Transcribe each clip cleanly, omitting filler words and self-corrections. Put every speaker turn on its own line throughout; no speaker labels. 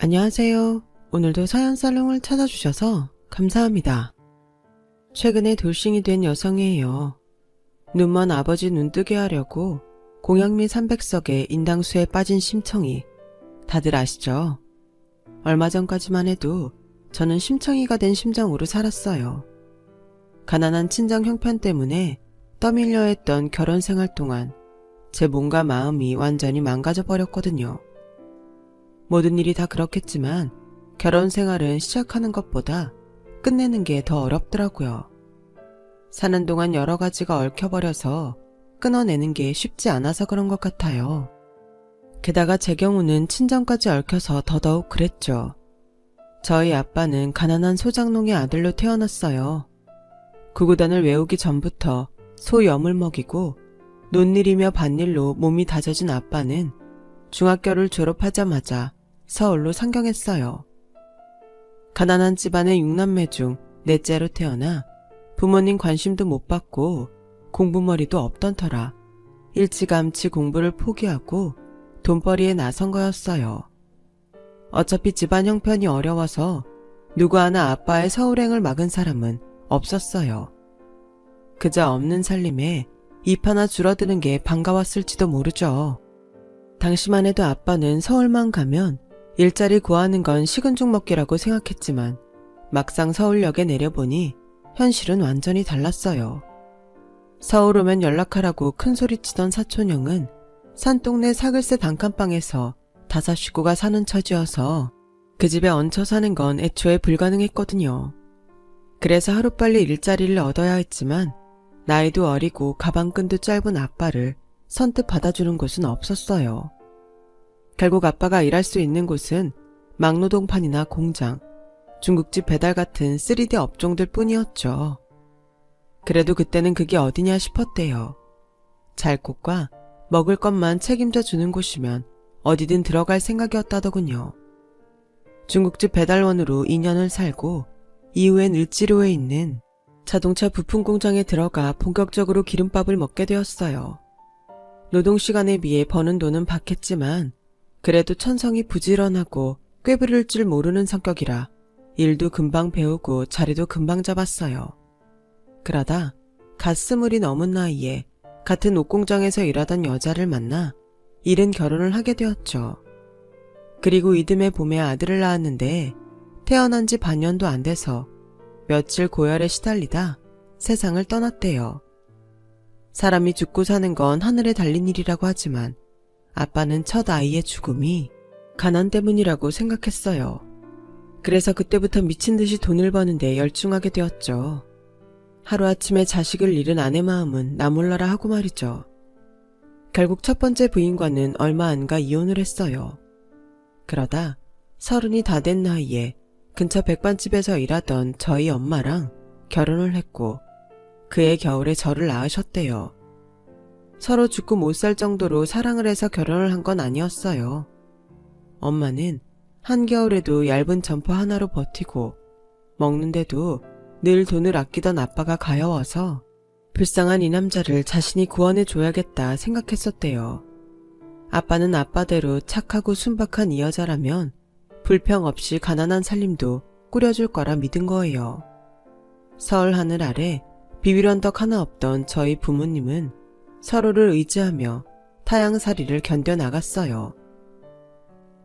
안녕하세요. 오늘도 사연살롱을 찾아주셔서 감사합니다. 최근에 돌싱이 된 여성이에요. 눈먼 아버지 눈뜨게 하려고 공양미 300석의 인당수에 빠진 심청이 다들 아시죠? 얼마 전까지만 해도 저는 심청이가 된 심정으로 살았어요. 가난한 친정 형편 때문에 떠밀려 했던 결혼 생활 동안 제 몸과 마음이 완전히 망가져 버렸거든요. 모든 일이 다 그렇겠지만 결혼 생활은 시작하는 것보다 끝내는 게 더 어렵더라고요. 사는 동안 여러 가지가 얽혀버려서 끊어내는 게 쉽지 않아서 그런 것 같아요. 게다가 제 경우는 친정까지 얽혀서 더더욱 그랬죠. 저희 아빠는 가난한 소장농의 아들로 태어났어요. 구구단을 외우기 전부터 소염을 먹이고 논일이며 밭일로 몸이 다져진 아빠는 중학교를 졸업하자마자 서울로 상경했어요. 가난한 집안의 6남매 중 넷째로 태어나 부모님 관심도 못 받고 공부머리도 없던 터라 일찌감치 공부를 포기하고 돈벌이에 나선 거였어요. 어차피 집안 형편이 어려워서 누구 하나 아빠의 서울행을 막은 사람은 없었어요. 그저 없는 살림에 입 하나 줄어드는 게 반가웠을지도 모르죠. 당시만 해도 아빠는 서울만 가면 일자리 구하는 건 식은 죽 먹기라고 생각했지만 막상 서울역에 내려보니 현실은 완전히 달랐어요. 서울 오면 연락하라고 큰소리치던 사촌형은 산동네 사글세 단칸방에서 5 식구가 사는 처지여서 그 집에 얹혀 사는 건 애초에 불가능했거든요. 그래서 하루빨리 일자리를 얻어야 했지만 나이도 어리고 가방끈도 짧은 아빠를 선뜻 받아주는 곳은 없었어요. 결국 아빠가 일할 수 있는 곳은 막노동판이나 공장, 중국집 배달 같은 3D 업종들 뿐이었죠. 그래도 그때는 그게 어디냐 싶었대요. 잘 곳과 먹을 것만 책임져 주는 곳이면 어디든 들어갈 생각이었다더군요. 중국집 배달원으로 2년을 살고 이후엔 을지로에 있는 자동차 부품 공장에 들어가 본격적으로 기름밥을 먹게 되었어요. 노동시간에 비해 버는 돈은 박했지만 그래도 천성이 부지런하고 꾀부릴 줄 모르는 성격이라 일도 금방 배우고 자리도 금방 잡았어요. 그러다 갓 20이 넘은 나이에 같은 옷공장에서 일하던 여자를 만나 이른 결혼을 하게 되었죠. 그리고 이듬해 봄에 아들을 낳았는데 태어난 지 반년도 안 돼서 며칠 고열에 시달리다 세상을 떠났대요. 사람이 죽고 사는 건 하늘에 달린 일이라고 하지만 아빠는 첫 아이의 죽음이 가난 때문이라고 생각했어요. 그래서 그때부터 미친 듯이 돈을 버는데 열중하게 되었죠. 하루아침에 자식을 잃은 아내 마음은 나 몰라라 하고 말이죠. 결국 첫 번째 부인과는 얼마 안 가 이혼을 했어요. 그러다 30이 다 된 나이에 근처 백반집에서 일하던 저희 엄마랑 결혼을 했고 그해 겨울에 저를 낳으셨대요. 서로 죽고 못 살 정도로 사랑을 해서 결혼을 한 건 아니었어요. 엄마는 한겨울에도 얇은 점퍼 하나로 버티고 먹는데도 늘 돈을 아끼던 아빠가 가여워서 불쌍한 이 남자를 자신이 구원해 줘야겠다 생각했었대요. 아빠는 아빠대로 착하고 순박한 이 여자라면 불평 없이 가난한 살림도 꾸려줄 거라 믿은 거예요. 서울 하늘 아래 비빌 언덕 하나 없던 저희 부모님은 서로를 의지하며 타양살이를 견뎌나갔어요.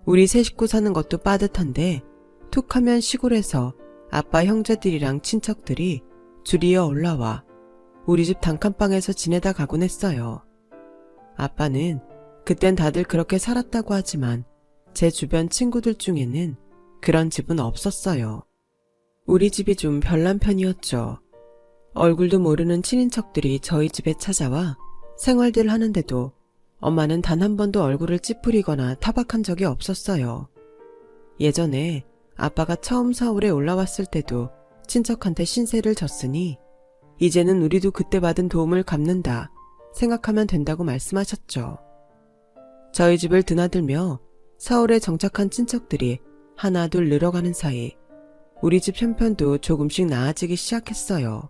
우리 세 식구 사는 것도 빠듯한데 툭 하면 시골에서 아빠 형제들이랑 친척들이 줄이어 올라와 우리 집 단칸방에서 지내다 가곤 했어요. 아빠는 그땐 다들 그렇게 살았다고 하지만 제 주변 친구들 중에는 그런 집은 없었어요. 우리 집이 좀 별난 편이었죠. 얼굴도 모르는 친인척들이 저희 집에 찾아와 생활들 하는데도 엄마는 단 한 번도 얼굴을 찌푸리거나 타박한 적이 없었어요. 예전에 아빠가 처음 서울에 올라왔을 때도 친척한테 신세를 졌으니 이제는 우리도 그때 받은 도움을 갚는다 생각하면 된다고 말씀하셨죠. 저희 집을 드나들며 서울에 정착한 친척들이 하나 둘 늘어가는 사이 우리 집 형편도 조금씩 나아지기 시작했어요.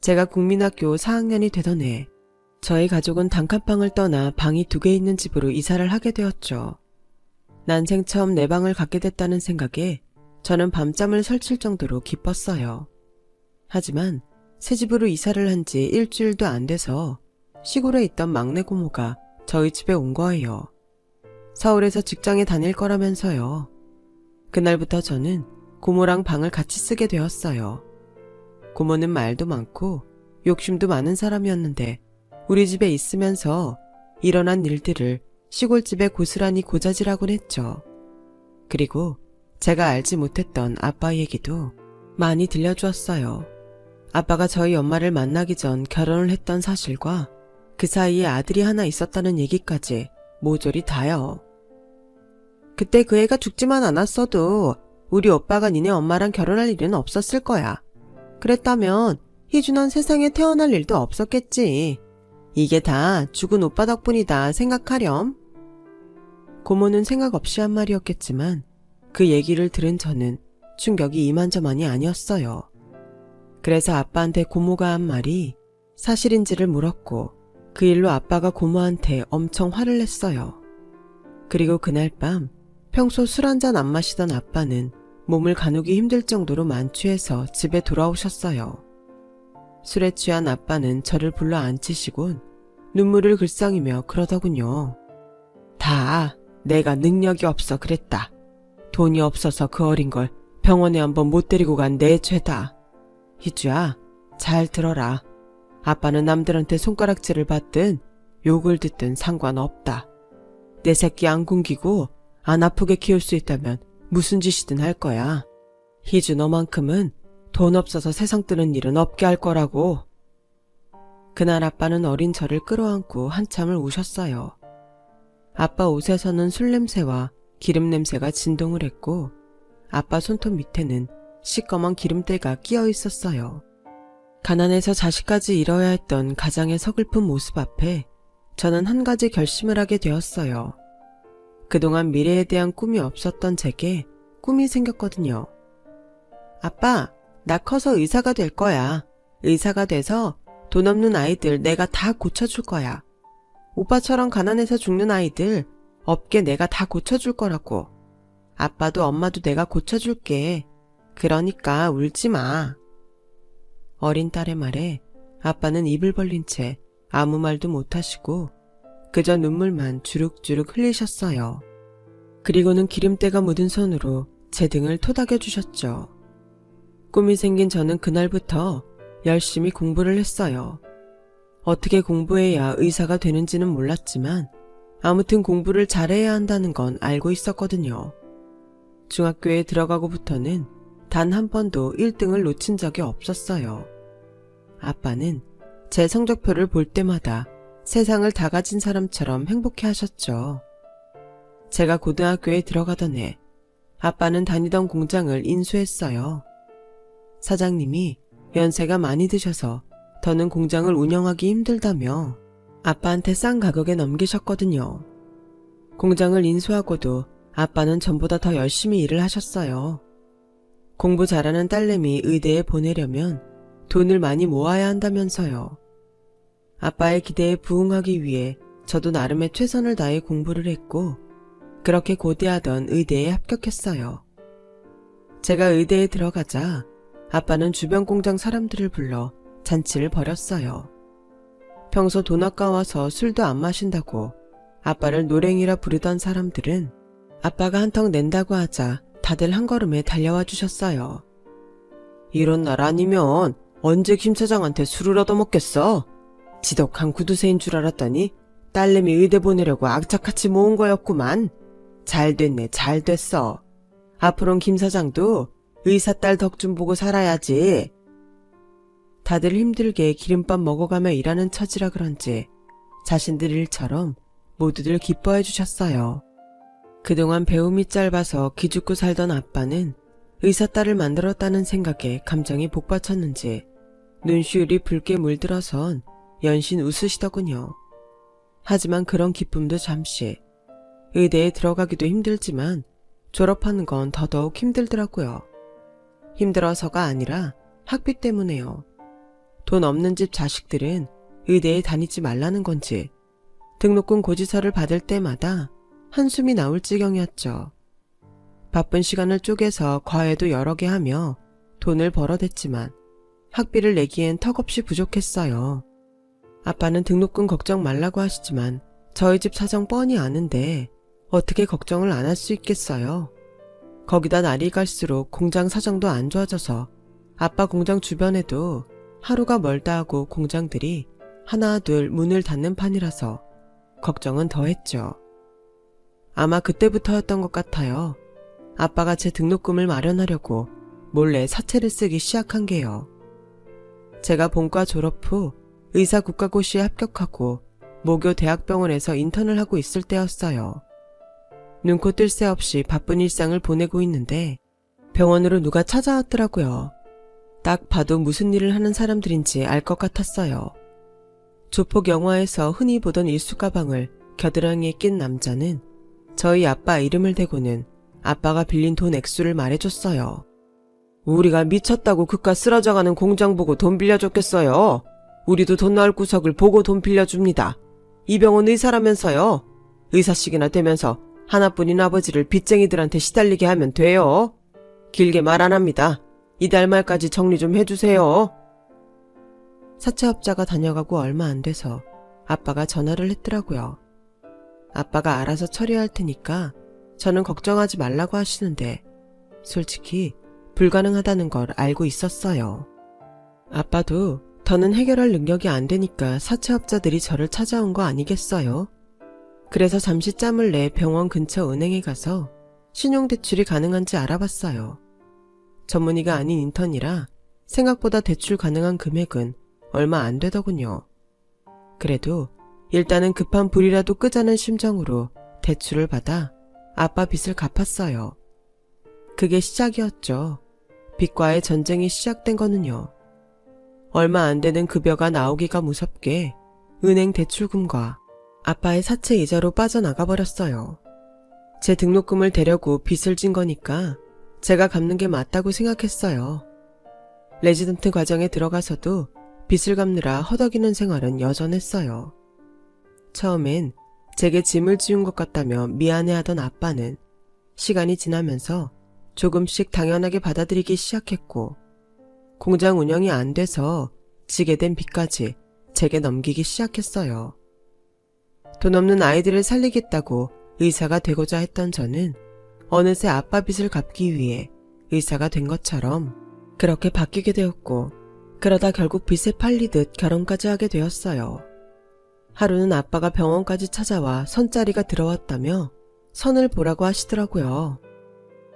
제가 국민학교 4학년이 되던 해 저희 가족은 단칸방을 떠나 방이 2개 있는 집으로 이사를 하게 되었죠. 난생 처음 내 방을 갖게 됐다는 생각에 저는 밤잠을 설칠 정도로 기뻤어요. 하지만 새 집으로 이사를 한 지 일주일도 안 돼서 시골에 있던 막내 고모가 저희 집에 온 거예요. 서울에서 직장에 다닐 거라면서요. 그날부터 저는 고모랑 방을 같이 쓰게 되었어요. 고모는 말도 많고 욕심도 많은 사람이었는데 우리 집에 있으면서 일어난 일들을 시골집에 고스란히 고자질하곤 했죠. 그리고 제가 알지 못했던 아빠 얘기도 많이 들려주었어요. 아빠가 저희 엄마를 만나기 전 결혼을 했던 사실과 그 사이에 아들이 하나 있었다는 얘기까지 모조리 다요. 그때 그 애가 죽지만 않았어도 우리 오빠가 니네 엄마랑 결혼할 일은 없었을 거야. 그랬다면 희준은 세상에 태어날 일도 없었겠지. 이게 다 죽은 오빠 덕분이다 생각하렴. 고모는 생각 없이 한 말이었겠지만 그 얘기를 들은 저는 충격이 이만저만이 아니었어요. 그래서 아빠한테 고모가 한 말이 사실인지를 물었고 그 일로 아빠가 고모한테 엄청 화를 냈어요. 그리고 그날 밤 평소 술 한잔 안 마시던 아빠는 몸을 가누기 힘들 정도로 만취해서 집에 돌아오셨어요. 술에 취한 아빠는 저를 불러 앉히시곤 눈물을 글썽이며 그러더군요. 다 내가 능력이 없어 그랬다. 돈이 없어서 그 어린 걸 병원에 한번 못 데리고 간 내 죄다. 희주야, 잘 들어라. 아빠는 남들한테 손가락질을 받든 욕을 듣든 상관없다. 내 새끼 안 굶기고 안 아프게 키울 수 있다면 무슨 짓이든 할 거야. 희주 너만큼은 돈 없어서 세상 뜨는 일은 없게 할 거라고. 그날 아빠는 어린 저를 끌어안고 한참을 우셨어요. 아빠 옷에서는 술 냄새와 기름 냄새가 진동을 했고 아빠 손톱 밑에는 시꺼먼 기름때가 끼어 있었어요. 가난해서 자식까지 잃어야 했던 가장의 서글픈 모습 앞에 저는 한 가지 결심을 하게 되었어요. 그동안 미래에 대한 꿈이 없었던 제게 꿈이 생겼거든요. 아빠, 나 커서 의사가 될 거야. 의사가 돼서 돈 없는 아이들 내가 다 고쳐줄 거야. 오빠처럼 가난해서 죽는 아이들 없게 내가 다 고쳐줄 거라고. 아빠도 엄마도 내가 고쳐줄게. 그러니까 울지 마. 어린 딸의 말에 아빠는 입을 벌린 채 아무 말도 못하시고 그저 눈물만 주룩주룩 흘리셨어요. 그리고는 기름때가 묻은 손으로 제 등을 토닥여 주셨죠. 꿈이 생긴 저는 그날부터 열심히 공부를 했어요. 어떻게 공부해야 의사가 되는지는 몰랐지만 아무튼 공부를 잘해야 한다는 건 알고 있었거든요. 중학교에 들어가고부터는 단 한 번도 1등을 놓친 적이 없었어요. 아빠는 제 성적표를 볼 때마다 세상을 다 가진 사람처럼 행복해 하셨죠. 제가 고등학교에 들어가던 해 아빠는 다니던 공장을 인수했어요. 사장님이 연세가 많이 드셔서 더는 공장을 운영하기 힘들다며 아빠한테 싼 가격에 넘기셨거든요. 공장을 인수하고도 아빠는 전보다 더 열심히 일을 하셨어요. 공부 잘하는 딸내미 의대에 보내려면 돈을 많이 모아야 한다면서요. 아빠의 기대에 부응하기 위해 저도 나름의 최선을 다해 공부를 했고 그렇게 고대하던 의대에 합격했어요. 제가 의대에 들어가자 아빠는 주변 공장 사람들을 불러 잔치를 벌였어요. 평소 돈 아까워서 술도 안 마신다고 아빠를 노랭이라 부르던 사람들은 아빠가 한턱 낸다고 하자 다들 한 걸음에 달려와 주셨어요. 이런 날 아니면 언제 김 사장한테 술을 얻어먹겠어? 지독한 구두쇠인 줄 알았더니 딸내미 의대 보내려고 악착같이 모은 거였구만. 잘 됐네, 잘 됐어. 앞으론 김 사장도 의사 딸 덕 좀 보고 살아야지. 다들 힘들게 기름밥 먹어가며 일하는 처지라 그런지 자신들 일처럼 모두들 기뻐해 주셨어요. 그동안 배움이 짧아서 기죽고 살던 아빠는 의사 딸을 만들었다는 생각에 감정이 복받쳤는지 눈시울이 붉게 물들어선 연신 웃으시더군요. 하지만 그런 기쁨도 잠시. 의대에 들어가기도 힘들지만 졸업하는 건 더더욱 힘들더라고요. 힘들어서가 아니라 학비 때문에요. 돈 없는 집 자식들은 의대에 다니지 말라는 건지 등록금 고지서를 받을 때마다 한숨이 나올 지경이었죠. 바쁜 시간을 쪼개서 과외도 여러 개 하며 돈을 벌어댔지만 학비를 내기엔 턱없이 부족했어요. 아빠는 등록금 걱정 말라고 하시지만 저희 집 사정 뻔히 아는데 어떻게 걱정을 안 할 수 있겠어요. 거기다 날이 갈수록 공장 사정도 안 좋아져서 아빠 공장 주변에도 하루가 멀다 하고 공장들이 하나 둘 문을 닫는 판이라서 걱정은 더했죠. 아마 그때부터였던 것 같아요. 아빠가 제 등록금을 마련하려고 몰래 사채를 쓰기 시작한 게요. 제가 본과 졸업 후 의사 국가고시에 합격하고 모교 대학병원에서 인턴을 하고 있을 때였어요. 눈코 뜰 새 없이 바쁜 일상을 보내고 있는데 병원으로 누가 찾아왔더라고요. 딱 봐도 무슨 일을 하는 사람들인지 알 것 같았어요. 조폭 영화에서 흔히 보던 일수 가방을 겨드랑이에 낀 남자는 저희 아빠 이름을 대고는 아빠가 빌린 돈 액수를 말해줬어요. 우리가 미쳤다고 그깟 쓰러져가는 공장 보고 돈 빌려줬겠어요. 우리도 돈 나올 구석을 보고 돈 빌려줍니다. 이 병원 의사라면서요. 의사식이나 되면서 하나뿐인 아버지를 빚쟁이들한테 시달리게 하면 돼요. 길게 말 안 합니다. 이달 말까지 정리 좀 해주세요. 사채업자가 다녀가고 얼마 안 돼서 아빠가 전화를 했더라고요. 아빠가 알아서 처리할 테니까 저는 걱정하지 말라고 하시는데 솔직히 불가능하다는 걸 알고 있었어요. 아빠도 더는 해결할 능력이 안 되니까 사채업자들이 저를 찾아온 거 아니겠어요? 그래서 잠시 짬을 내 병원 근처 은행에 가서 신용대출이 가능한지 알아봤어요. 전문의가 아닌 인턴이라 생각보다 대출 가능한 금액은 얼마 안 되더군요. 그래도 일단은 급한 불이라도 끄자는 심정으로 대출을 받아 아빠 빚을 갚았어요. 그게 시작이었죠. 빚과의 전쟁이 시작된 거는요. 얼마 안 되는 급여가 나오기가 무섭게 은행 대출금과 아빠의 사채 이자로 빠져나가 버렸어요. 제 등록금을 대려고 빚을 진 거니까 제가 갚는 게 맞다고 생각했어요. 레지던트 과정에 들어가서도 빚을 갚느라 허덕이는 생활은 여전했어요. 처음엔 제게 짐을 지운 것 같다며 미안해하던 아빠는 시간이 지나면서 조금씩 당연하게 받아들이기 시작했고 공장 운영이 안 돼서 지게 된 빚까지 제게 넘기기 시작했어요. 돈 없는 아이들을 살리겠다고 의사가 되고자 했던 저는 어느새 아빠 빚을 갚기 위해 의사가 된 것처럼 그렇게 바뀌게 되었고 그러다 결국 빚에 팔리듯 결혼까지 하게 되었어요. 하루는 아빠가 병원까지 찾아와 선자리가 들어왔다며 선을 보라고 하시더라고요.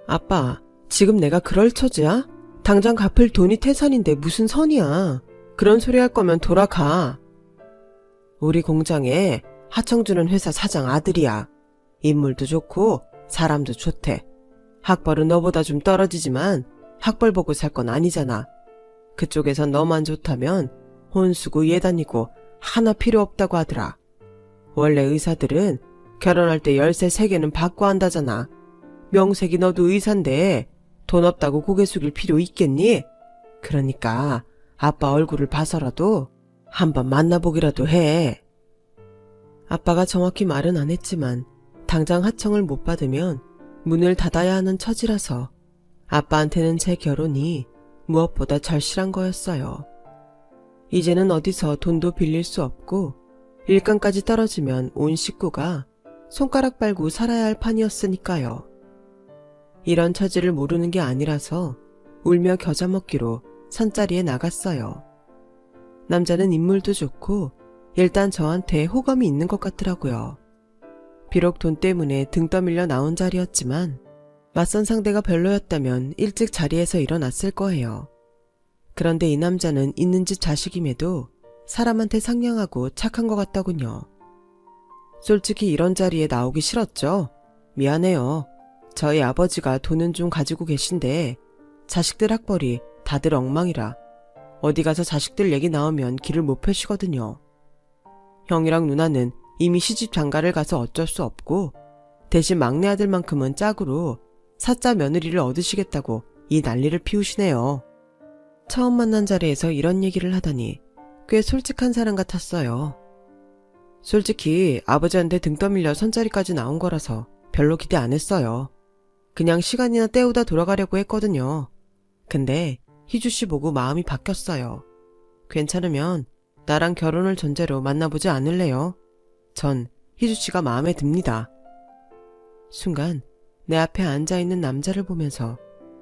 아빠, 지금 내가 그럴 처지야? 당장 갚을 돈이 태산인데 무슨 선이야. 그런 소리 할 거면 돌아가. 우리 공장에 하청주는 회사 사장 아들이야. 인물도 좋고 사람도 좋대. 학벌은 너보다 좀 떨어지지만 학벌 보고 살 건 아니잖아. 그쪽에선 너만 좋다면 혼수고 예단이고 하나 필요 없다고 하더라. 원래 의사들은 결혼할 때 열쇠 3개는 받고 한다잖아. 명색이 너도 의사인데 돈 없다고 고개 숙일 필요 있겠니? 그러니까 아빠 얼굴을 봐서라도 한번 만나보기라도 해. 아빠가 정확히 말은 안 했지만 당장 하청을 못 받으면 문을 닫아야 하는 처지라서 아빠한테는 제 결혼이 무엇보다 절실한 거였어요. 이제는 어디서 돈도 빌릴 수 없고 일감까지 떨어지면 온 식구가 손가락 빨고 살아야 할 판이었으니까요. 이런 처지를 모르는 게 아니라서 울며 겨자 먹기로 산자리에 나갔어요. 남자는 인물도 좋고 일단 저한테 호감이 있는 것 같더라고요. 비록 돈 때문에 등 떠밀려 나온 자리였지만 맞선 상대가 별로였다면 일찍 자리에서 일어났을 거예요. 그런데 이 남자는 있는 집 자식임에도 사람한테 상냥하고 착한 것 같더군요. 솔직히 이런 자리에 나오기 싫었죠. 미안해요. 저희 아버지가 돈은 좀 가지고 계신데 자식들 학벌이 다들 엉망이라 어디 가서 자식들 얘기 나오면 길을 못 펴시거든요. 형이랑 누나는 이미 시집 장가를 가서 어쩔 수 없고 대신 막내 아들만큼은 짝으로 사짜 며느리를 얻으시겠다고 이 난리를 피우시네요. 처음 만난 자리에서 이런 얘기를 하다니 꽤 솔직한 사람 같았어요. 솔직히 아버지한테 등 떠밀려 선자리까지 나온 거라서 별로 기대 안 했어요. 그냥 시간이나 때우다 돌아가려고 했거든요. 근데 희주 씨 보고 마음이 바뀌었어요. 괜찮으면 나랑 결혼을 전제로 만나보지 않을래요? 전 희주 씨가 마음에 듭니다. 순간 내 앞에 앉아있는 남자를 보면서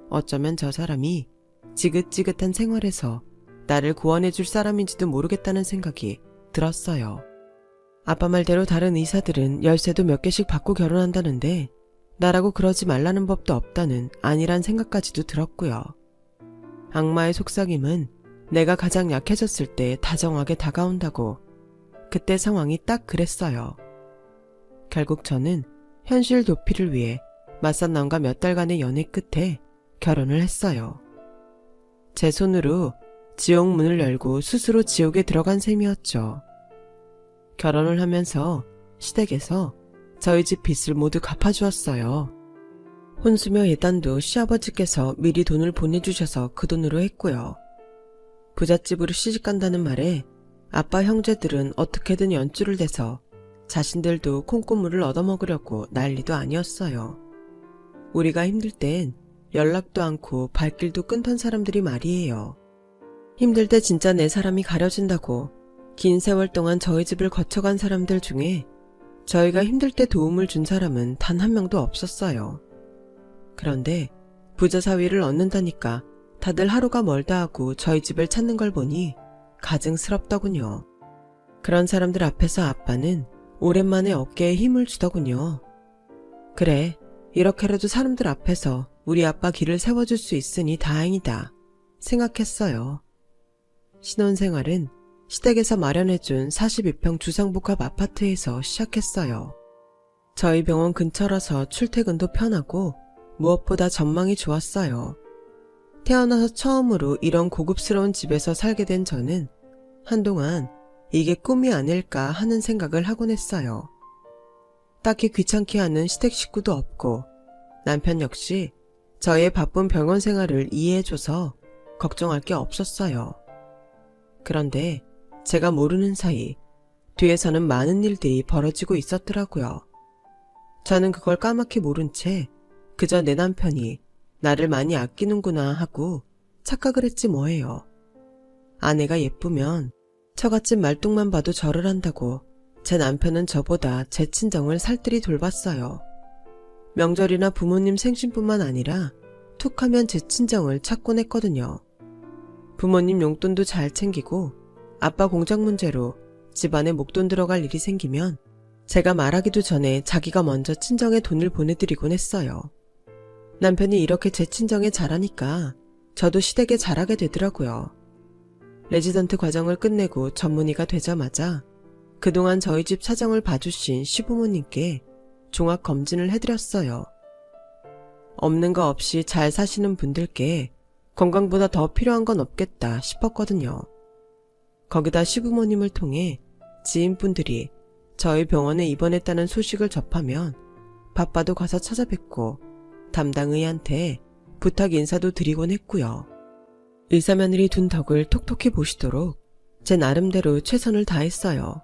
어쩌면 저 사람이 지긋지긋한 생활에서 나를 구원해줄 사람인지도 모르겠다는 생각이 들었어요. 아빠 말대로 다른 의사들은 열쇠도 몇 개씩 받고 결혼한다는데 나라고 그러지 말라는 법도 없다는 안일한 생각까지도 들었고요. 악마의 속삭임은 내가 가장 약해졌을 때 다정하게 다가온다고. 그때 상황이 딱 그랬어요. 결국 저는 현실 도피를 위해 맞선남과 몇 달간의 연애 끝에 결혼을 했어요. 제 손으로 지옥 문을 열고 스스로 지옥에 들어간 셈이었죠. 결혼을 하면서 시댁에서 저희 집 빚을 모두 갚아주었어요. 혼수며 예단도 시아버지께서 미리 돈을 보내주셔서 그 돈으로 했고요. 부잣집으로 시집간다는 말에 아빠 형제들은 어떻게든 연줄을 대서 자신들도 콩고물을 얻어먹으려고 난리도 아니었어요. 우리가 힘들 땐 연락도 않고 발길도 끊던 사람들이 말이에요. 힘들 때 진짜 내 사람이 가려진다고 긴 세월 동안 저희 집을 거쳐간 사람들 중에 저희가 힘들 때 도움을 준 사람은 단 한 명도 없었어요. 그런데 부자 사위를 얻는다니까 다들 하루가 멀다 하고 저희 집을 찾는 걸 보니 가증스럽더군요. 그런 사람들 앞에서 아빠는 오랜만에 어깨에 힘을 주더군요. 그래, 이렇게라도 사람들 앞에서 우리 아빠 길을 세워줄 수 있으니 다행이다 생각했어요. 신혼생활은 시댁에서 마련해준 42평 주상복합 아파트에서 시작했어요. 저희 병원 근처라서 출퇴근도 편하고 무엇보다 전망이 좋았어요. 태어나서 처음으로 이런 고급스러운 집에서 살게 된 저는 한동안 이게 꿈이 아닐까 하는 생각을 하곤 했어요. 딱히 귀찮게 하는 시댁 식구도 없고 남편 역시 저의 바쁜 병원 생활을 이해해줘서 걱정할 게 없었어요. 그런데 제가 모르는 사이 뒤에서는 많은 일들이 벌어지고 있었더라고요. 저는 그걸 까맣게 모른 채 그저 내 남편이 나를 많이 아끼는구나 하고 착각을 했지 뭐예요. 아내가 예쁘면 처갓집 말뚝만 봐도 절을 한다고 제 남편은 저보다 제 친정을 살뜰히 돌봤어요. 명절이나 부모님 생신뿐만 아니라 툭하면 제 친정을 찾곤 했거든요. 부모님 용돈도 잘 챙기고 아빠 공장 문제로 집안에 목돈 들어갈 일이 생기면 제가 말하기도 전에 자기가 먼저 친정에 돈을 보내드리곤 했어요. 남편이 이렇게 제 친정에 잘하니까 저도 시댁에 잘하게 되더라고요. 레지던트 과정을 끝내고 전문의가 되자마자 그동안 저희 집 사정을 봐주신 시부모님께 종합검진을 해드렸어요. 없는 거 없이 잘 사시는 분들께 건강보다 더 필요한 건 없겠다 싶었거든요. 거기다 시부모님을 통해 지인분들이 저희 병원에 입원했다는 소식을 접하면 바빠도 가서 찾아뵙고 담당의한테 부탁 인사도 드리곤 했고요. 의사며느리 둔 덕을 톡톡히 보시도록 제 나름대로 최선을 다했어요.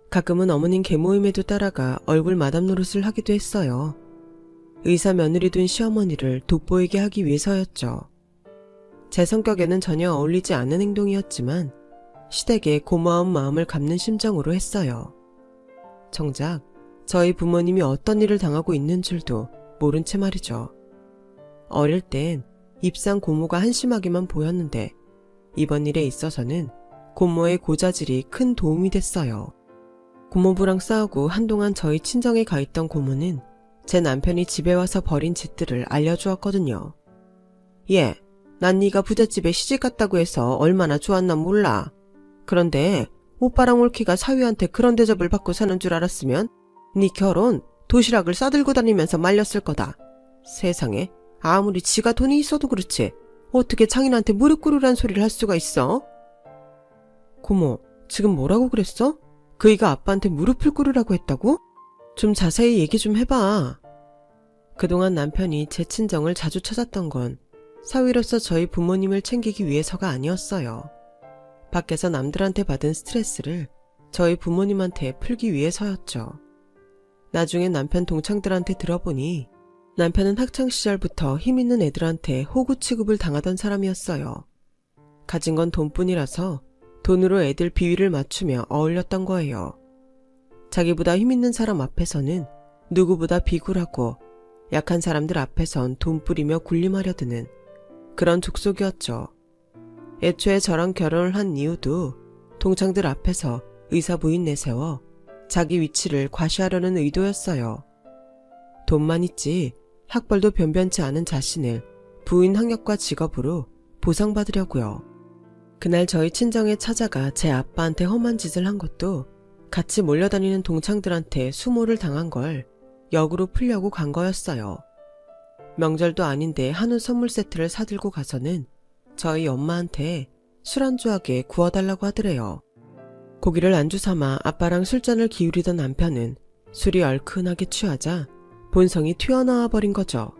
가끔은 어머님 개모임에도 따라가 얼굴 마담 노릇을 하기도 했어요. 의사며느리 둔 시어머니를 돋보이게 하기 위해서였죠. 제 성격에는 전혀 어울리지 않는 행동이었지만 시댁에 고마운 마음을 갚는 심정으로 했어요. 정작 저희 부모님이 어떤 일을 당하고 있는 줄도 모른 채 말이죠. 어릴 땐 입상 고모가 한심하게만 보였는데 이번 일에 있어서는 고모의 고자질이 큰 도움이 됐어요. 고모부랑 싸우고 한동안 저희 친정에 가 있던 고모는 제 남편이 집에 와서 벌인 짓들을 알려주었거든요. 예, 난 네가 부잣집에 시집갔다고 해서 얼마나 좋았나 몰라. 그런데 오빠랑 올키가 사위한테 그런 대접을 받고 사는 줄 알았으면 네 결혼 도시락을 싸들고 다니면서 말렸을 거다. 세상에, 아무리 지가 돈이 있어도 그렇지 어떻게 장인한테 무릎 꿇으란 소리를 할 수가 있어? 고모, 지금 뭐라고 그랬어? 그이가 아빠한테 무릎을 꿇으라고 했다고? 좀 자세히 얘기 좀 해봐. 그동안 남편이 제 친정을 자주 찾았던 건 사위로서 저희 부모님을 챙기기 위해서가 아니었어요. 밖에서 남들한테 받은 스트레스를 저희 부모님한테 풀기 위해서였죠. 나중에 남편 동창들한테 들어보니 남편은 학창시절부터 힘있는 애들한테 호구 취급을 당하던 사람이었어요. 가진 건 돈뿐이라서 돈으로 애들 비위를 맞추며 어울렸던 거예요. 자기보다 힘있는 사람 앞에서는 누구보다 비굴하고 약한 사람들 앞에선 돈 뿌리며 군림하려 드는 그런 족속이었죠. 애초에 저랑 결혼을 한 이유도 동창들 앞에서 의사 부인 내세워 자기 위치를 과시하려는 의도였어요. 돈만 있지 학벌도 변변치 않은 자신을 부인 학력과 직업으로 보상받으려고요. 그날 저희 친정에 찾아가 제 아빠한테 험한 짓을 한 것도 같이 몰려다니는 동창들한테 수모를 당한 걸 역으로 풀려고 간 거였어요. 명절도 아닌데 한우 선물 세트를 사들고 가서는 저희 엄마한테 술안주하게 구워달라고 하더래요. 고기를 안주 삼아 아빠랑 술잔을 기울이던 남편은 술이 얼큰하게 취하자 본성이 튀어나와 버린 거죠.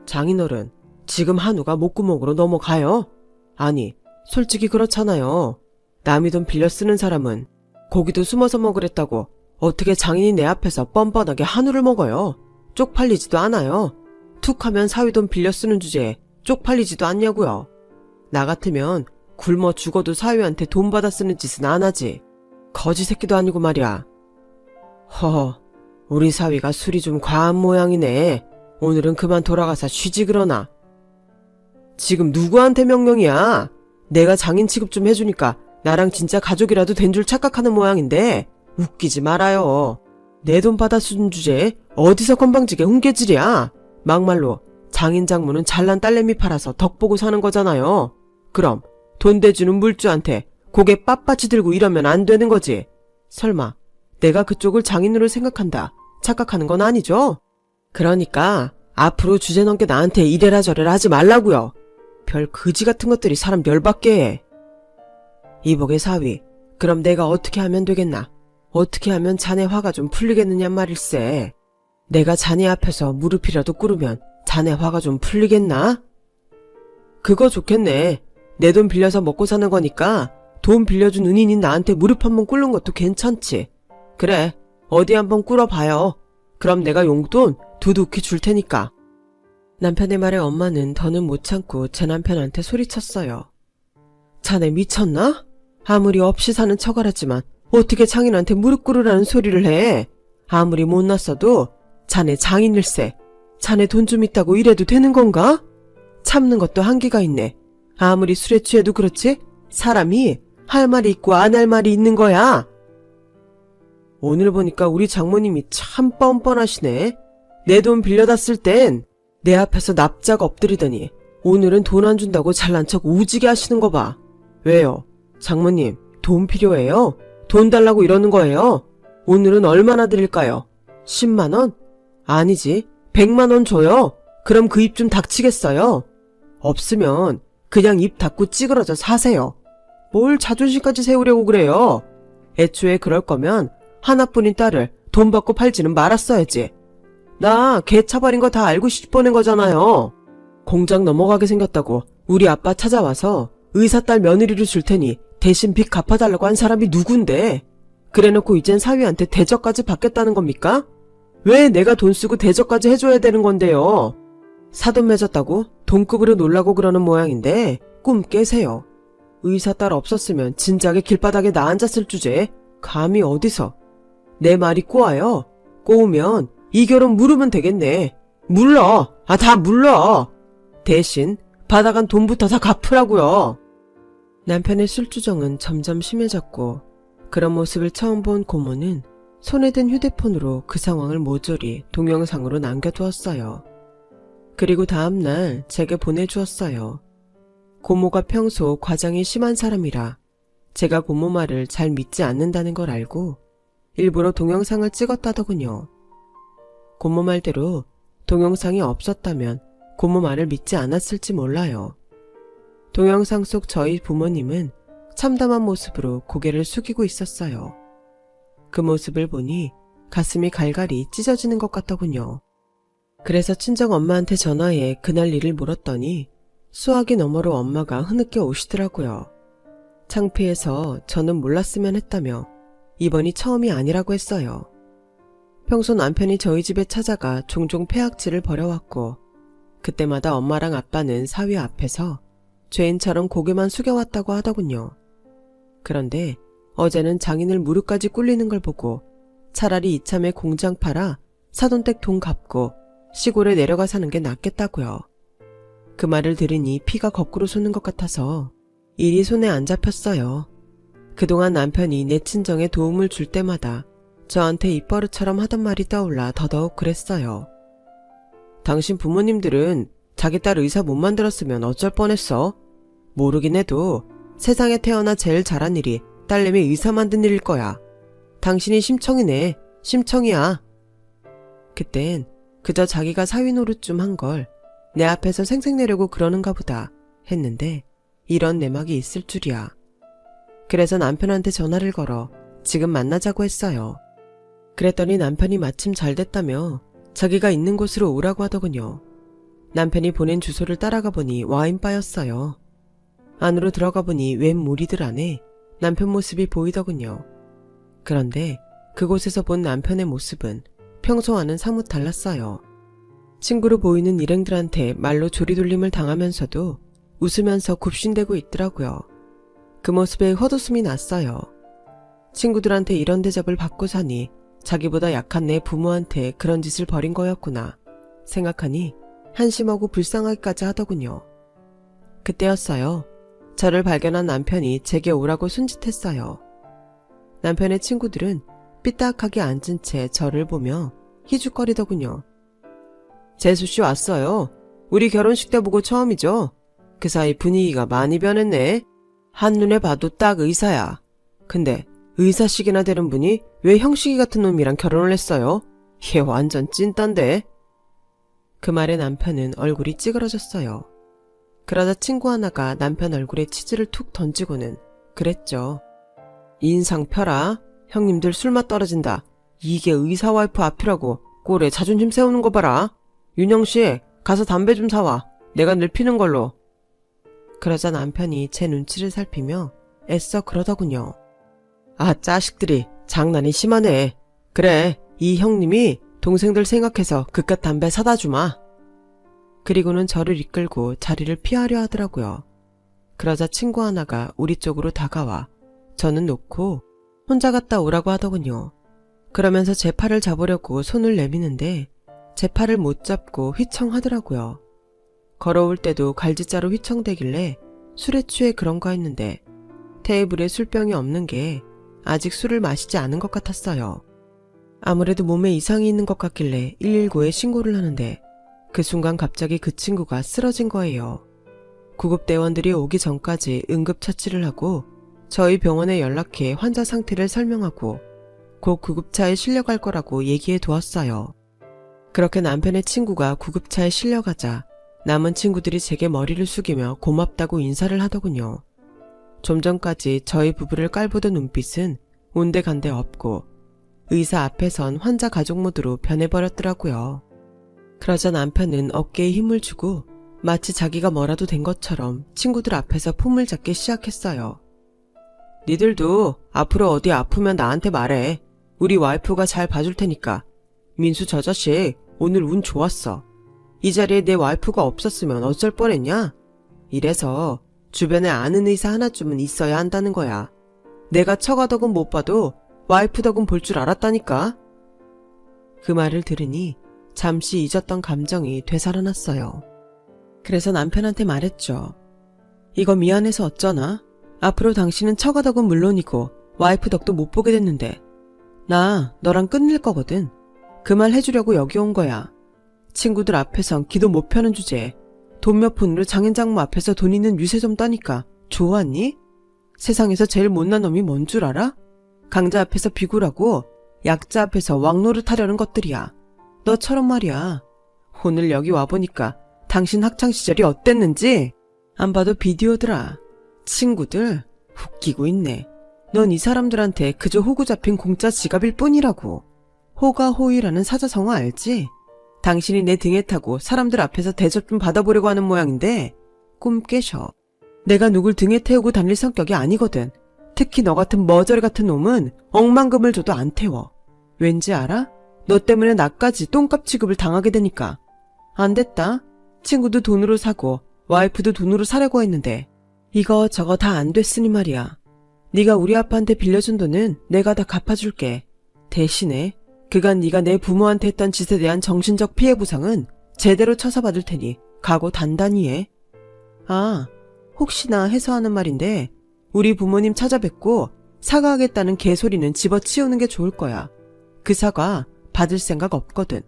장인어른, 지금 한우가 목구멍으로 넘어가요? 아니, 솔직히 그렇잖아요. 남이 돈 빌려 쓰는 사람은 고기도 숨어서 먹으랬다고 어떻게 장인이 내 앞에서 뻔뻔하게 한우를 먹어요? 쪽팔리지도 않아요. 툭 하면 사위 돈 빌려 쓰는 주제에 쪽팔리지도 않냐고요. 나 같으면 굶어 죽어도 사위한테 돈 받아 쓰는 짓은 안 하지. 거지 새끼도 아니고 말이야. 허허, 우리 사위가 술이 좀 과한 모양이네. 오늘은 그만 돌아가서 쉬지 그러나. 지금 누구한테 명령이야? 내가 장인 취급 좀 해주니까 나랑 진짜 가족이라도 된 줄 착각하는 모양인데 웃기지 말아요. 내 돈 받아 쓰는 주제에 어디서 건방지게 훈계질이야. 막말로 장인 장모는 잘난 딸내미 팔아서 덕 보고 사는 거잖아요. 그럼 돈 대주는 물주한테 고개 빳빳이 들고 이러면 안 되는 거지. 설마 내가 그쪽을 장인으로 생각한다 착각하는 건 아니죠? 그러니까 앞으로 주제 넘게 나한테 이래라 저래라 하지 말라고요. 별 거지 같은 것들이 사람 열받게 해. 이복의 사위, 그럼 내가 어떻게 하면 되겠나? 어떻게 하면 자네 화가 좀 풀리겠느냐 말일세. 내가 자네 앞에서 무릎이라도 꿇으면 자네 화가 좀 풀리겠나? 그거 좋겠네. 내 돈 빌려서 먹고 사는 거니까 돈 빌려준 은인인 나한테 무릎 한번 꿇는 것도 괜찮지. 그래, 어디 한번 꿇어봐요. 그럼 내가 용돈 두둑히 줄 테니까. 남편의 말에 엄마는 더는 못 참고 제 남편한테 소리쳤어요. 자네 미쳤나? 아무리 없이 사는 척하라지만 어떻게 장인한테 무릎 꿇으라는 소리를 해. 아무리 못났어도 자네 장인일세. 자네 돈 좀 있다고 이래도 되는 건가? 참는 것도 한계가 있네. 아무리 술에 취해도 그렇지 사람이 할 말이 있고 안 할 말이 있는 거야. 오늘 보니까 우리 장모님이 참 뻔뻔하시네. 내 돈 빌려다 쓸 땐 내 앞에서 납작 엎드리더니 오늘은 돈 안 준다고 잘난 척 우지게 하시는 거 봐. 왜요? 장모님 돈 필요해요? 돈 달라고 이러는 거예요? 오늘은 얼마나 드릴까요? 10만 원? 아니지 100만 원 줘요. 그럼 그 입 좀 닥치겠어요? 없으면 그냥 입 닫고 찌그러져 사세요. 뭘 자존심까지 세우려고 그래요? 애초에 그럴 거면 하나뿐인 딸을 돈 받고 팔지는 말았어야지. 나 개 차버린 거 다 알고 싶어낸 거잖아요. 공장 넘어가게 생겼다고 우리 아빠 찾아와서 의사딸 며느리를 줄 테니 대신 빚 갚아달라고 한 사람이 누군데? 그래놓고 이젠 사위한테 대접까지 받겠다는 겁니까? 왜 내가 돈 쓰고 대접까지 해줘야 되는 건데요? 사돈 맺었다고 돈급으로 놀라고 그러는 모양인데 꿈 깨세요. 의사딸 없었으면 진작에 길바닥에 나 앉았을 주제에 감히 어디서. 내 말이 꼬아요. 꼬우면 이 결혼 물으면 되겠네. 물러. 다 물러. 대신 받아간 돈부터 다 갚으라고요. 남편의 술주정은 점점 심해졌고 그런 모습을 처음 본 고모는 손에 든 휴대폰으로 그 상황을 모조리 동영상으로 남겨두었어요. 그리고 다음날 제게 보내주었어요. 고모가 평소 과장이 심한 사람이라 제가 고모 말을 잘 믿지 않는다는 걸 알고 일부러 동영상을 찍었다더군요. 고모 말대로 동영상이 없었다면 고모 말을 믿지 않았을지 몰라요. 동영상 속 저희 부모님은 참담한 모습으로 고개를 숙이고 있었어요. 그 모습을 보니 가슴이 갈갈이 찢어지는 것 같더군요. 그래서 친정 엄마한테 전화해 그날 일을 물었더니 수화기 너머로 엄마가 흐느껴 오시더라고요. 창피해서 저는 몰랐으면 했다며 이번이 처음이 아니라고 했어요. 평소 남편이 저희 집에 찾아가 종종 폐악질을 벌여왔고 그때마다 엄마랑 아빠는 사위 앞에서 죄인처럼 고개만 숙여왔다고 하더군요. 그런데 어제는 장인을 무릎까지 꿇리는 걸 보고 차라리 이참에 공장 팔아 사돈댁 돈 갚고 시골에 내려가 사는 게 낫겠다고요. 그 말을 들으니 피가 거꾸로 솟는 것 같아서 일이 손에 안 잡혔어요. 그동안 남편이 내 친정에 도움을 줄 때마다 저한테 입버릇처럼 하던 말이 떠올라 더더욱 그랬어요. 당신 부모님들은 자기 딸 의사 못 만들었으면 어쩔 뻔했어. 모르긴 해도 세상에 태어나 제일 잘한 일이 딸내미 의사 만든 일일 거야. 당신이 심청이네. 심청이야. 그땐 그저 자기가 사위 노릇 좀 한 걸 내 앞에서 생색내려고 그러는가 보다 했는데 이런 내막이 있을 줄이야. 그래서 남편한테 전화를 걸어 지금 만나자고 했어요. 그랬더니 남편이 마침 잘 됐다며 자기가 있는 곳으로 오라고 하더군요. 남편이 보낸 주소를 따라가 보니 와인바였어요. 안으로 들어가 보니 웬 무리들 안에 남편 모습이 보이더군요. 그런데 그곳에서 본 남편의 모습은 평소와는 사뭇 달랐어요. 친구로 보이는 일행들한테 말로 조리돌림을 당하면서도 웃으면서 굽신대고 있더라고요. 그 모습에 헛웃음이 났어요. 친구들한테 이런 대접을 받고 사니 자기보다 약한 내 부모한테 그런 짓을 벌인 거였구나 생각하니 한심하고 불쌍하기까지 하더군요. 그때였어요. 저를 발견한 남편이 제게 오라고 손짓했어요. 남편의 친구들은 삐딱하게 앉은 채 저를 보며 희죽거리더군요. 재수씨 왔어요. 우리 결혼식 때 보고 처음이죠. 그 사이 분위기가 많이 변했네. 한눈에 봐도 딱 의사야. 근데 의사식이나 되는 분이 왜 형식이 같은 놈이랑 결혼을 했어요? 얘 완전 찐딴데. 그 말에 남편은 얼굴이 찌그러졌어요. 그러자 친구 하나가 남편 얼굴에 치즈를 툭 던지고는 그랬죠. 인상 펴라. 형님들 술맛 떨어진다. 이게 의사 와이프 앞이라고 꼴에 자존심 세우는 거 봐라. 윤영씨 가서 담배 좀 사와. 내가 늘 피는 걸로. 그러자 남편이 제 눈치를 살피며 애써 그러더군요. 아 자식들이 장난이 심하네. 그래 이 형님이 동생들 생각해서 그깟 담배 사다 주마. 그리고는 저를 이끌고 자리를 피하려 하더라고요. 그러자 친구 하나가 우리 쪽으로 다가와 저는 놓고 혼자 갔다 오라고 하더군요. 그러면서 제 팔을 잡으려고 손을 내미는데 제 팔을 못 잡고 휘청하더라고요. 걸어올 때도 갈지자로 휘청대길래 술에 취해 그런가 했는데 테이블에 술병이 없는 게 아직 술을 마시지 않은 것 같았어요. 아무래도 몸에 이상이 있는 것 같길래 119에 신고를 하는데 그 순간 갑자기 그 친구가 쓰러진 거예요. 구급대원들이 오기 전까지 응급처치를 하고 저희 병원에 연락해 환자 상태를 설명하고 곧 구급차에 실려갈 거라고 얘기해 두었어요. 그렇게 남편의 친구가 구급차에 실려가자 남은 친구들이 제게 머리를 숙이며 고맙다고 인사를 하더군요. 좀 전까지 저희 부부를 깔보던 눈빛은 온데간데 없고 의사 앞에선 환자 가족 모드로 변해버렸더라고요. 그러자 남편은 어깨에 힘을 주고 마치 자기가 뭐라도 된 것처럼 친구들 앞에서 폼을 잡기 시작했어요. 니들도 앞으로 어디 아프면 나한테 말해. 우리 와이프가 잘 봐줄 테니까. 민수 저 자식 오늘 운 좋았어. 이 자리에 내 와이프가 없었으면 어쩔 뻔했냐? 이래서 주변에 아는 의사 하나쯤은 있어야 한다는 거야. 내가 처가 덕은 못 봐도 와이프 덕은 볼 줄 알았다니까. 그 말을 들으니 잠시 잊었던 감정이 되살아났어요. 그래서 남편한테 말했죠. 이거 미안해서 어쩌나? 앞으로 당신은 처가 덕은 물론이고 와이프 덕도 못 보게 됐는데 나 너랑 끝낼 거거든. 그 말 해주려고 여기 온 거야. 친구들 앞에선 기도 못 펴는 주제에 돈 몇 푼으로 장인장모 앞에서 돈 있는 유세 좀 떠니까 좋았니? 세상에서 제일 못난 놈이 뭔 줄 알아? 강자 앞에서 비굴하고 약자 앞에서 왕노릇 하려는 것들이야. 너처럼 말이야. 오늘 여기 와보니까 당신 학창시절이 어땠는지 안 봐도 비디오더라. 친구들 웃기고 있네. 넌 이 사람들한테 그저 호구 잡힌 공짜 지갑일 뿐이라고. 호가호위라는 사자성어 알지? 당신이 내 등에 타고 사람들 앞에서 대접 좀 받아보려고 하는 모양인데 꿈 깨셔. 내가 누굴 등에 태우고 다닐 성격이 아니거든. 특히 너 같은 머저리 같은 놈은 억만금을 줘도 안 태워. 왠지 알아? 너 때문에 나까지 똥값 취급을 당하게 되니까. 안 됐다. 친구도 돈으로 사고 와이프도 돈으로 사려고 했는데 이거 저거 다 안 됐으니 말이야. 네가 우리 아빠한테 빌려준 돈은 내가 다 갚아줄게. 대신에 그간 네가 내 부모한테 했던 짓에 대한 정신적 피해 보상은 제대로 쳐서 받을 테니 각오 단단히 해. 아, 혹시나 해서 하는 말인데 우리 부모님 찾아뵙고 사과하겠다는 개소리는 집어치우는 게 좋을 거야. 그 사과 받을 생각 없거든.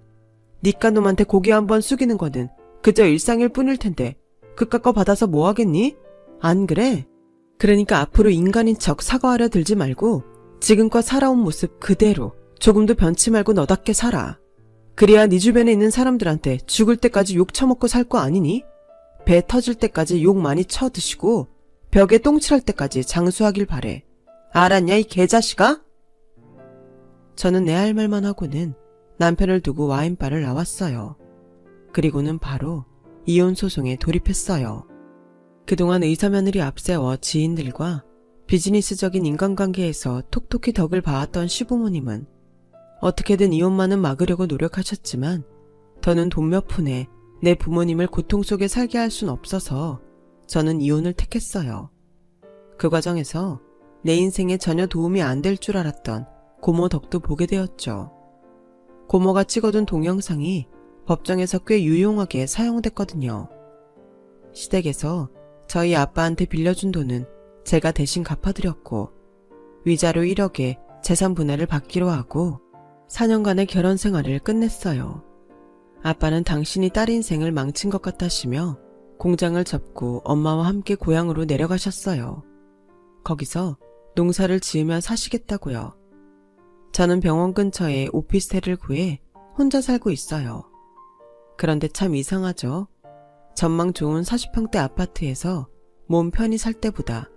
니까 놈한테 고개 한번 숙이는 거는 그저 일상일 뿐일 텐데 그깟 거 받아서 뭐 하겠니? 안 그래? 그러니까 앞으로 인간인 척 사과하려 들지 말고 지금껏 살아온 모습 그대로 조금도 변치 말고 너답게 살아. 그래야 네 주변에 있는 사람들한테 죽을 때까지 욕 처먹고 살 거 아니니? 배 터질 때까지 욕 많이 쳐드시고 벽에 똥칠할 때까지 장수하길 바래. 알았냐 이 개자식아? 저는 내 할 말만 하고는 남편을 두고 와인바를 나왔어요. 그리고는 바로 이혼 소송에 돌입했어요. 그동안 의사며느리 앞세워 지인들과 비즈니스적인 인간관계에서 톡톡히 덕을 봐왔던 시부모님은 어떻게든 이혼만은 막으려고 노력하셨지만 더는 돈 몇 푼에 내 부모님을 고통 속에 살게 할 순 없어서 저는 이혼을 택했어요. 그 과정에서 내 인생에 전혀 도움이 안 될 줄 알았던 고모 덕도 보게 되었죠. 고모가 찍어둔 동영상이 법정에서 꽤 유용하게 사용됐거든요. 시댁에서 저희 아빠한테 빌려준 돈은 제가 대신 갚아드렸고 위자료 1억에 재산 분할을 받기로 하고 4년간의 결혼 생활을 끝냈어요. 아빠는 당신이 딸 인생을 망친 것 같다시며 공장을 접고 엄마와 함께 고향으로 내려가셨어요. 거기서 농사를 지으며 사시겠다고요. 저는 병원 근처에 오피스텔을 구해 혼자 살고 있어요. 그런데 참 이상하죠? 전망 좋은 40평대 아파트에서 몸 편히 살 때보다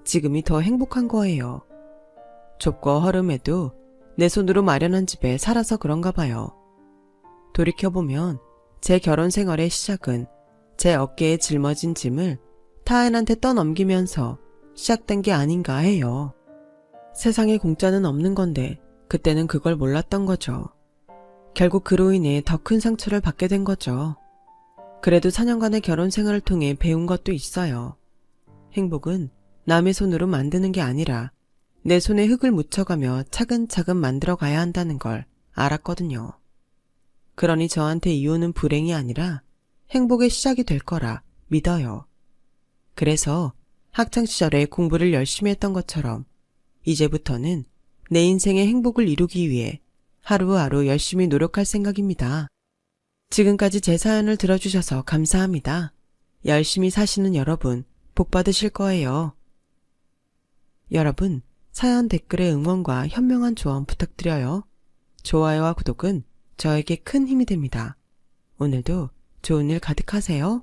지금이 더 행복한 거예요. 좁고 허름해도 내 손으로 마련한 집에 살아서 그런가 봐요. 돌이켜보면 제 결혼 생활의 시작은 제 어깨에 짊어진 짐을 타인한테 떠넘기면서 시작된 게 아닌가 해요. 세상에 공짜는 없는 건데 그때는 그걸 몰랐던 거죠. 결국 그로 인해 더 큰 상처를 받게 된 거죠. 그래도 4년간의 결혼 생활을 통해 배운 것도 있어요. 행복은 남의 손으로 만드는 게 아니라 내 손에 흙을 묻혀가며 차근차근 만들어 가야 한다는 걸 알았거든요. 그러니 저한테 이혼은 불행이 아니라 행복의 시작이 될 거라 믿어요. 그래서 학창시절에 공부를 열심히 했던 것처럼 이제부터는 내 인생의 행복을 이루기 위해 하루하루 열심히 노력할 생각입니다. 지금까지 제 사연을 들어주셔서 감사합니다. 열심히 사시는 여러분 복 받으실 거예요. 여러분 사연 댓글에 응원과 현명한 조언 부탁드려요. 좋아요와 구독은 저에게 큰 힘이 됩니다. 오늘도 좋은 일 가득하세요.